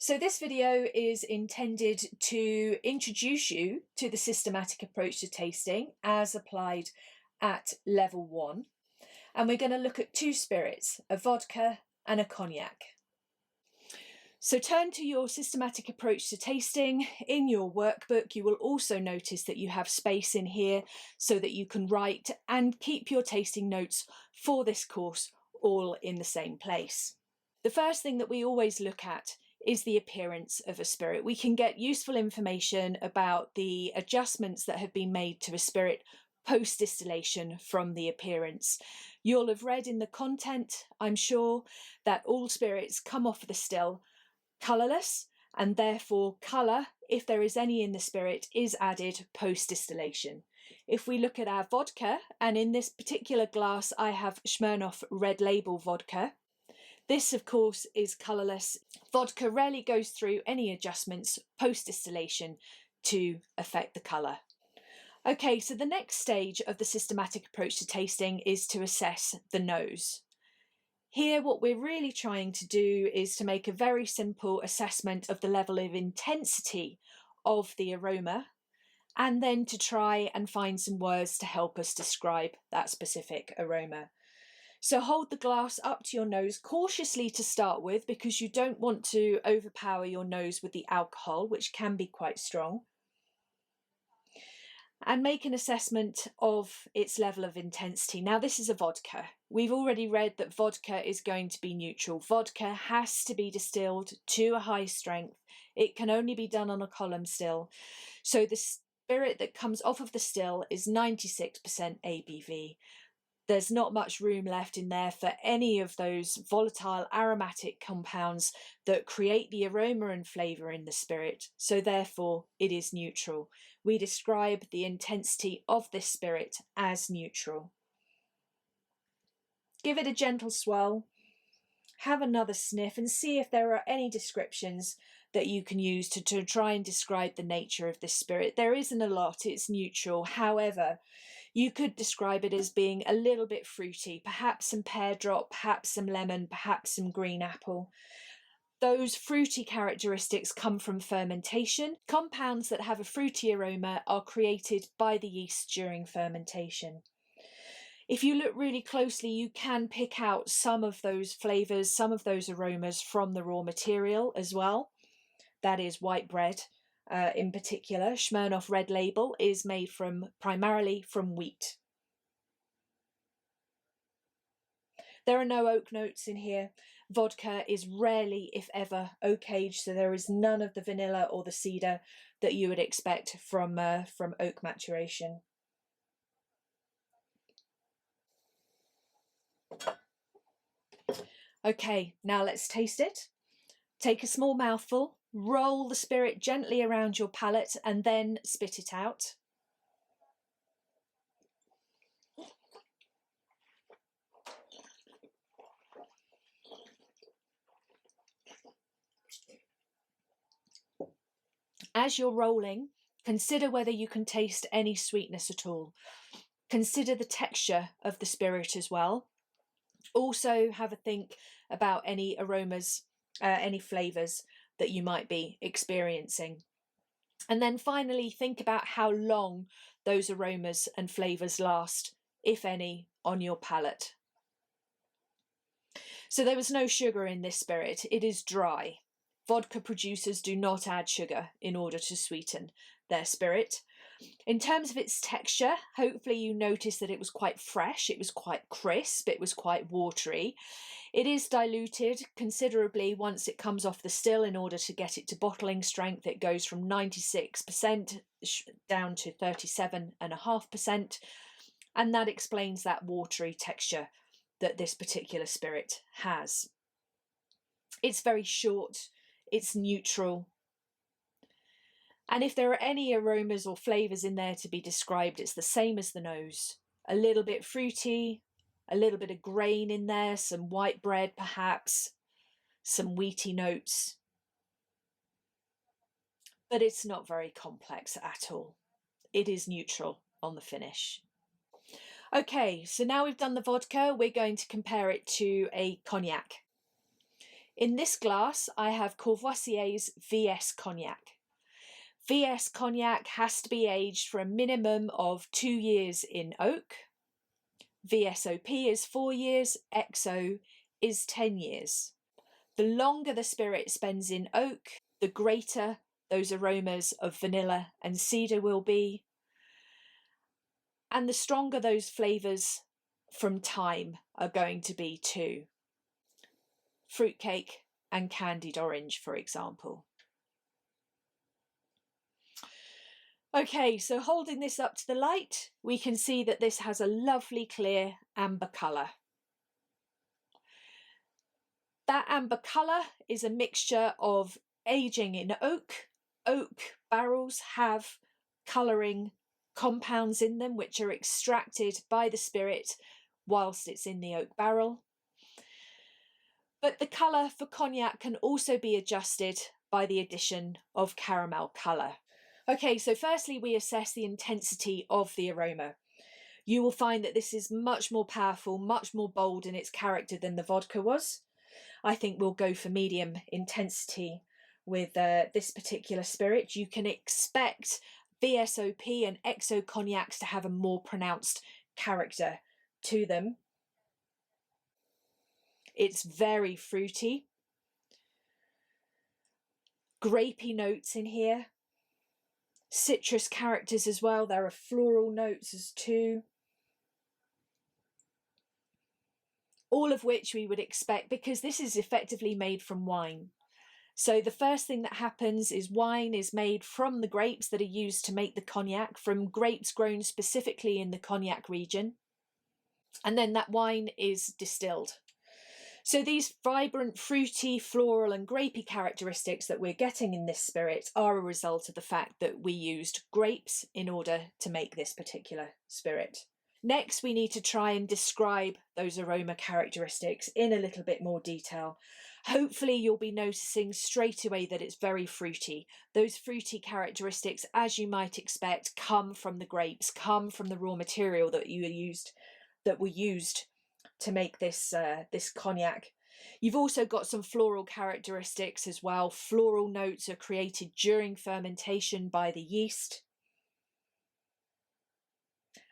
So this video is intended to introduce you to the systematic approach to tasting as applied at level 1. And we're going to look at two spirits, a vodka and a cognac. So turn to your systematic approach to tasting. In your workbook, you will also notice that you have space in here so that you can write and keep your tasting notes for this course all in the same place. The first thing that we always look at is the appearance of a spirit. We can get useful information about the adjustments that have been made to a spirit post-distillation from the appearance. You'll have read in the content, I'm sure, that all spirits come off the still colourless, and therefore colour, if there is any in the spirit, is added post-distillation. If we look at our vodka, and in this particular glass I have Smirnoff Red Label vodka, this, of course, is colourless. Vodka rarely goes through any adjustments post-distillation to affect the colour. Okay, so the next stage of the systematic approach to tasting is to assess the nose. Here, what we're really trying to do is to make a very simple assessment of the level of intensity of the aroma, and then to try and find some words to help us describe that specific aroma. So hold the glass up to your nose cautiously to start with, because you don't want to overpower your nose with the alcohol, which can be quite strong. And make an assessment of its level of intensity. Now, this is a vodka. We've already read that vodka is going to be neutral. Vodka has to be distilled to a high strength. It can only be done on a column still. So the spirit that comes off of the still is 96% ABV. There's not much room left in there for any of those volatile aromatic compounds that create the aroma and flavour in the spirit, so therefore it is neutral. We describe the intensity of this spirit as neutral. Give it a gentle swirl, have another sniff, and see if there are any descriptions that you can use to try and describe the nature of this spirit. There isn't a lot, it's neutral. However, you could describe it as being a little bit fruity, perhaps some pear drop, perhaps some lemon, perhaps some green apple. Those fruity characteristics come from fermentation. Compounds that have a fruity aroma are created by the yeast during fermentation. If you look really closely, you can pick out some of those flavours, some of those aromas from the raw material as well. That is white bread. In particular, Smirnoff Red Label is made primarily from wheat. There are no oak notes in here. Vodka is rarely, if ever, oak aged, so there is none of the vanilla or the cedar that you would expect from oak maturation. Okay, now let's taste it. Take a small mouthful. Roll the spirit gently around your palate and then spit it out. As you're rolling, consider whether you can taste any sweetness at all. Consider the texture of the spirit as well. Also have a think about any aromas, any flavours that you might be experiencing. And then finally, think about how long those aromas and flavours last, if any, on your palate. So there was no sugar in this spirit. It is dry. Vodka producers do not add sugar in order to sweeten their spirit. In terms of its texture, hopefully you noticed that it was quite fresh, it was quite crisp, it was quite watery. It is diluted considerably once it comes off the still in order to get it to bottling strength. It goes from 96% down to 37.5%, and that explains that watery texture that this particular spirit has. It's very short, it's neutral. And if there are any aromas or flavours in there to be described, it's the same as the nose. A little bit fruity, a little bit of grain in there, some white bread perhaps, some wheaty notes. But it's not very complex at all. It is neutral on the finish. Okay, so now we've done the vodka, we're going to compare it to a cognac. In this glass, I have Courvoisier's VS Cognac. VS Cognac has to be aged for a minimum of 2 years in oak. VSOP is 4 years, XO is 10 years. The longer the spirit spends in oak, the greater those aromas of vanilla and cedar will be, and the stronger those flavours from thyme are going to be too. Fruitcake and candied orange, for example. Okay, so holding this up to the light, we can see that this has a lovely clear amber colour. That amber colour is a mixture of aging in oak. Oak barrels have colouring compounds in them which are extracted by the spirit whilst it's in the oak barrel. But the colour for cognac can also be adjusted by the addition of caramel colour. Okay, so firstly we assess the intensity of the aroma. You will find that this is much more powerful, much more bold in its character than the vodka was. I think we'll go for medium intensity with this particular spirit. You can expect VSOP and XO cognacs to have a more pronounced character to them. It's very fruity. Grapey notes in here. Citrus characters as well. There are floral notes as too. All of which we would expect because this is effectively made from wine. So the first thing that happens is wine is made from the grapes that are used to make the cognac, from grapes grown specifically in the Cognac region. And then that wine is distilled. So these vibrant, fruity, floral and grapey characteristics that we're getting in this spirit are a result of the fact that we used grapes in order to make this particular spirit. Next, we need to try and describe those aroma characteristics in a little bit more detail. Hopefully you'll be noticing straight away that it's very fruity. Those fruity characteristics, as you might expect, come from the grapes, come from the raw material that were used to make this cognac. You've also got some floral characteristics as well. Floral notes are created during fermentation by the yeast.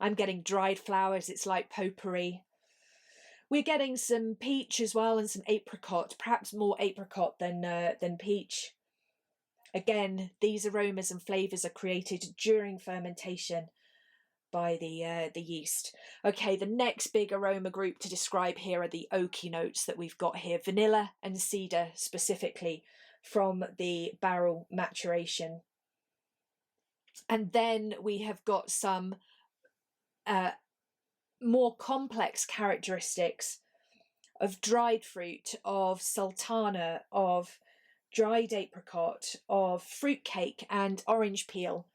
I'm getting dried flowers, it's like potpourri. We're getting some peach as well and some apricot, perhaps more apricot than peach. Again, these aromas and flavours are created during fermentation by the yeast. Okay, the next big aroma group to describe here are the oaky notes that we've got here, vanilla and cedar specifically from the barrel maturation. And then we have got some more complex characteristics of dried fruit, of sultana, of dried apricot, of fruitcake and orange peel,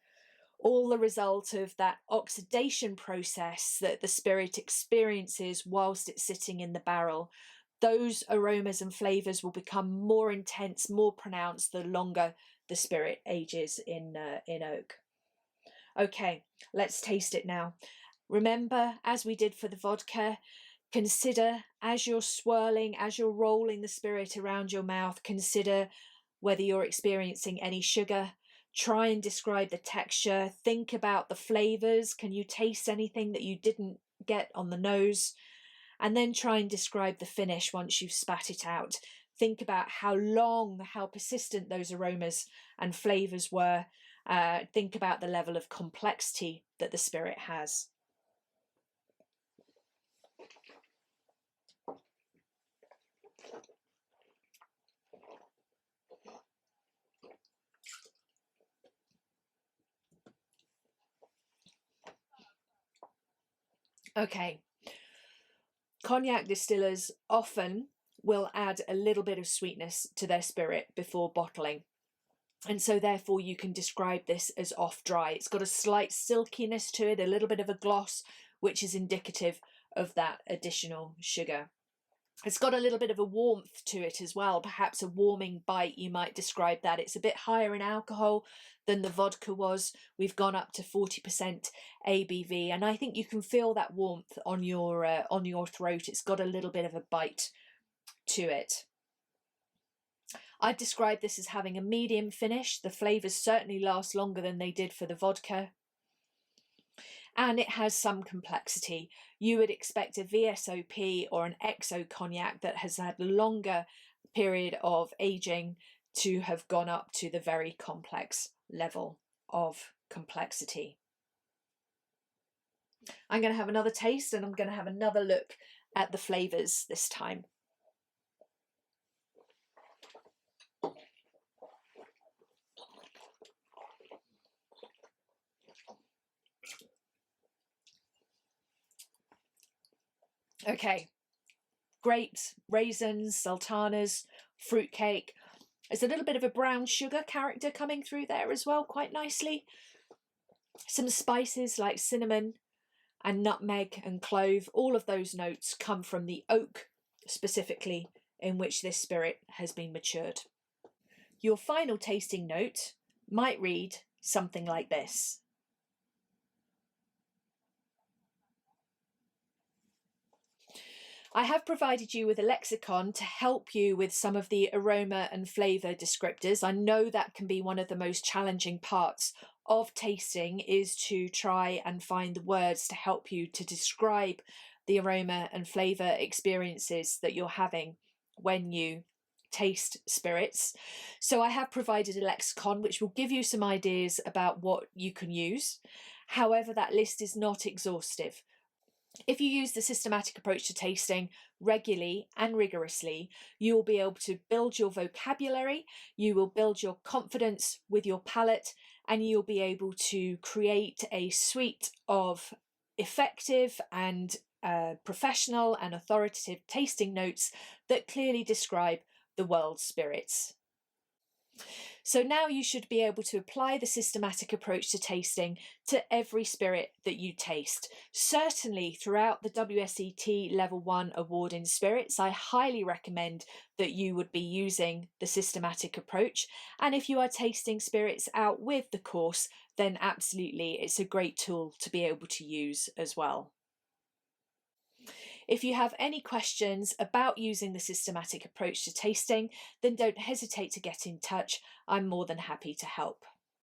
all the result of that oxidation process that the spirit experiences whilst it's sitting in the barrel. Those aromas and flavours will become more intense, more pronounced the longer the spirit ages in oak. Okay, let's taste it now. Remember, as we did for the vodka, consider as you're swirling, as you're rolling the spirit around your mouth, consider whether you're experiencing any sugar. Try and describe the texture. Think about the flavours. Can you taste anything that you didn't get on the nose? And then try and describe the finish once you've spat it out. Think about how long, how persistent those aromas and flavours were. Think about the level of complexity that the spirit has. Okay, cognac distillers often will add a little bit of sweetness to their spirit before bottling. And so therefore you can describe this as off dry. It's got a slight silkiness to it, a little bit of a gloss, which is indicative of that additional sugar. It's got a little bit of a warmth to it as well, perhaps a warming bite, you might describe that. It's a bit higher in alcohol than the vodka was. We've gone up to 40% ABV, and I think you can feel that warmth on your throat. It's got a little bit of a bite to it. I'd describe this as having a medium finish. The flavours certainly last longer than they did for the vodka. And it has some complexity. You would expect a VSOP or an XO cognac that has had a longer period of aging to have gone up to the very complex level of complexity. I'm going to have another taste and I'm going to have another look at the flavours this time. Okay, grapes, raisins, sultanas, fruitcake. There's a little bit of a brown sugar character coming through there as well, quite nicely. Some spices like cinnamon and nutmeg and clove. All of those notes come from the oak specifically in which this spirit has been matured. Your final tasting note might read something like this. I have provided you with a lexicon to help you with some of the aroma and flavour descriptors. I know that can be one of the most challenging parts of tasting, is to try and find the words to help you to describe the aroma and flavour experiences that you're having when you taste spirits. So I have provided a lexicon which will give you some ideas about what you can use. However, that list is not exhaustive. If you use the systematic approach to tasting regularly and rigorously, you will be able to build your vocabulary, you will build your confidence with your palate, and you'll be able to create a suite of effective and professional and authoritative tasting notes that clearly describe the world's spirits. So now you should be able to apply the systematic approach to tasting to every spirit that you taste. Certainly throughout the WSET Level 1 Award in Spirits, I highly recommend that you would be using the systematic approach. And if you are tasting spirits out with the course, then absolutely it's a great tool to be able to use as well. If you have any questions about using the systematic approach to tasting, then don't hesitate to get in touch. I'm more than happy to help.